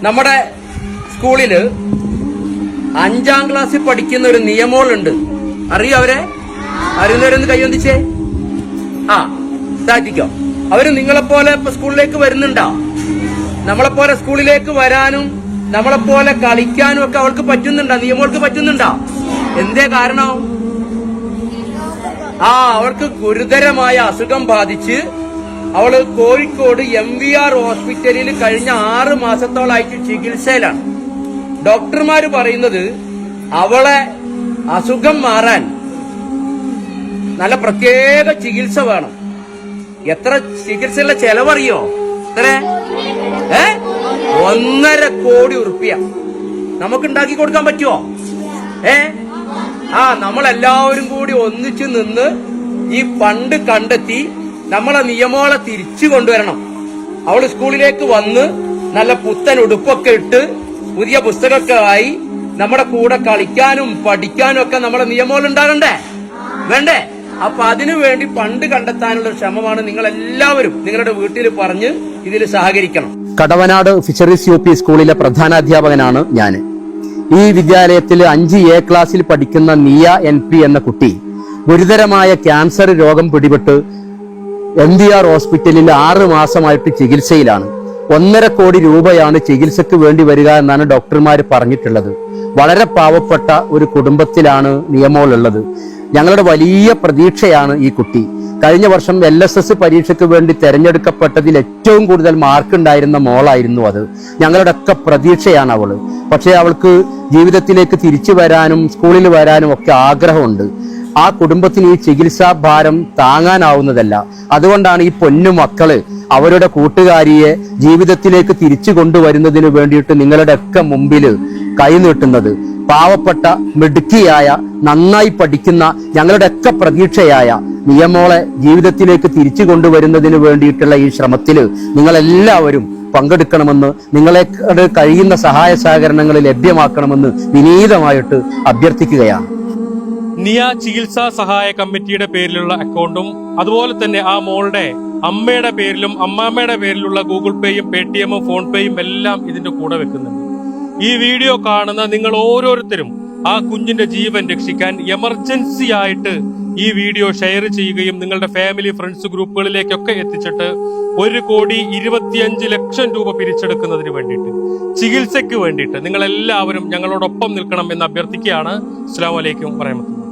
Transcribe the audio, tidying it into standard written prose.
നമ്മുടെ സ്കൂളില് 5ാം ക്ലാസ്സിൽ പഠിക്കുന്ന ഒരു നിയമോളുണ്ട്. അറിയോ അവരെ? അറിയുന്നവരൊന്ന് കൈവന്തിച്ചേ. താറ്റിക്കോ. അവര് നിങ്ങളെപ്പോലെ ഇപ്പൊ സ്കൂളിലേക്ക് വരുന്നുണ്ടോ? നമ്മളെപ്പോലെ സ്കൂളിലേക്ക് വരാനും നമ്മളെപ്പോലെ കളിക്കാനും ഒക്കെ അവൾക്ക് പറ്റുന്നുണ്ടോ? നിയമോൾക്ക് പറ്റുന്നുണ്ടോ? എന്തേ കാരണം? അവൾക്ക് ഗുരുതരമായ അസുഖം ബാധിച്ച് അവള് കോഴിക്കോട് MVR ഹോസ്പിറ്റലിൽ കഴിഞ്ഞ 6 മാസത്തോളായിട്ട് ചികിത്സയിലാണ്. ഡോക്ടർമാര് പറയുന്നത് അവളെ അസുഖം മാറാൻ നല്ല പ്രത്യേക ചികിത്സ വേണം. എത്ര ചികിത്സയുള്ള ചെലവറിയോ? എത്ര? 1.5 കോടി ഉറുപ്പിക നമുക്ക് ഉണ്ടാക്കി കൊടുക്കാൻ പറ്റുമോ? നമ്മളെല്ലാവരും കൂടി ഒന്നിച്ചു നിന്ന് ഈ ഫണ്ട് കണ്ടെത്തി നമ്മളെ നിയമോളെ തിരിച്ചു കൊണ്ടുവരണം. അവള് സ്കൂളിലേക്ക് വന്ന് നല്ല പുത്തൻ ഉടുപ്പൊക്കെ ഇട്ട് പുതിയ പുസ്തകമൊക്കെ ആയി നമ്മുടെ കൂടെ കളിക്കാനും പഠിക്കാനും ഒക്കെ നമ്മളെ നിയമോളുണ്ടാകണ്ടേ? വേണ്ടേ? അപ്പൊ അതിനു വേണ്ടി ഫണ്ട് കണ്ടെത്താനുള്ള ശ്രമമാണ്. നിങ്ങൾ എല്ലാവരും നിങ്ങളുടെ വീട്ടിൽ പറഞ്ഞ് ഇതിൽ സഹകരിക്കണം. കടവനാട് ഫിഷറീസ് UP സ്കൂളിലെ പ്രധാനാധ്യാപകനാണ് ഞാൻ. ഈ വിദ്യാലയത്തിൽ 5A ക്ലാസ്സിൽ പഠിക്കുന്ന നിയ NP എന്ന കുട്ടി ഗുരുതരമായ ക്യാൻസർ രോഗം പിടിപെട്ട് MVR ഹോസ്പിറ്റലിൽ 6 മാസമായിട്ട് ചികിത്സയിലാണ്. 1.5 കോടി രൂപയാണ് ചികിത്സക്ക് വേണ്ടി വരിക എന്നാണ് ഡോക്ടർമാർ പറഞ്ഞിട്ടുള്ളത്. വളരെ പാവപ്പെട്ട ഒരു കുടുംബത്തിലാണ് നിയമോൾ ഉള്ളത്. ഞങ്ങളുടെ വലിയ പ്രതീക്ഷയാണ് ഈ കുട്ടി. കഴിഞ്ഞ വർഷം LSS പരീക്ഷയ്ക്ക് വേണ്ടി തെരഞ്ഞെടുക്കപ്പെട്ടതിൽ ഏറ്റവും കൂടുതൽ മാർക്ക് ഉണ്ടായിരുന്ന മോളായിരുന്നു അത്. ഞങ്ങളുടെ ഒക്കെ പ്രതീക്ഷയാണ് അവള്. പക്ഷെ അവൾക്ക് ജീവിതത്തിലേക്ക് തിരിച്ചു വരാനും സ്കൂളിൽ വരാനും ഒക്കെ ആഗ്രഹമുണ്ട്. ആ കുടുംബത്തിന് ഈ ചികിത്സാ ഭാരം താങ്ങാനാവുന്നതല്ല. അതുകൊണ്ടാണ് ഈ പൊന്നു മക്കള് അവരുടെ കൂട്ടുകാരിയെ ജീവിതത്തിലേക്ക് തിരിച്ചു കൊണ്ടുവരുന്നതിന് വേണ്ടിയിട്ട് നിങ്ങളുടെ ഒക്കെ മുമ്പില് കൈനീട്ടുന്നത്. പാവപ്പെട്ട മിടുക്കിയായ നന്നായി പഠിക്കുന്ന ഞങ്ങളുടെ ഒക്കെ പ്രതീക്ഷയായ നിയമോളെ ജീവിതത്തിലേക്ക് തിരിച്ചു കൊണ്ടുവരുന്നതിന് വേണ്ടിയിട്ടുള്ള ഈ ശ്രമത്തിൽ നിങ്ങളെല്ലാവരും പങ്കെടുക്കണമെന്ന്, നിങ്ങളെ കഴിയുന്ന സഹായ സഹകരണങ്ങൾ ലഭ്യമാക്കണമെന്ന് വിനീതമായിട്ട് അഭ്യർത്ഥിക്കുകയാണ്. നിയ ചികിത്സാ സഹായ കമ്മിറ്റിയുടെ പേരിലുള്ള അക്കൗണ്ടും അതുപോലെ തന്നെ ആ മോളുടെ അമ്മയുടെ പേരിലും അമ്മാമ്മയുടെ പേരിലുള്ള ഗൂഗിൾ പേയും പേടിഎമ്മും ഫോൺ പേയും എല്ലാം ഇതിന്റെ കൂടെ വെക്കുന്നുണ്ട്. ഈ വീഡിയോ കാണുന്ന നിങ്ങൾ ഓരോരുത്തരും ആ കുഞ്ഞിന്റെ ജീവൻ രക്ഷിക്കാൻ എമർജൻസി ആയിട്ട് ഈ വീഡിയോ ഷെയർ ചെയ്യുകയും നിങ്ങളുടെ ഫാമിലി ഫ്രണ്ട്സ് ഗ്രൂപ്പുകളിലേക്കൊക്കെ എത്തിച്ചിട്ട് 1.25 ലക്ഷം രൂപ പിരിച്ചെടുക്കുന്നതിന് വേണ്ടിയിട്ട്, ചികിത്സയ്ക്ക് വേണ്ടിയിട്ട് നിങ്ങൾ എല്ലാവരും ഞങ്ങളോടൊപ്പം നിൽക്കണം എന്ന് അഭ്യർത്ഥിക്കുകയാണ്. അസ്സലാമു അലൈക്കും വറഹ്മത്തുള്ളാഹി.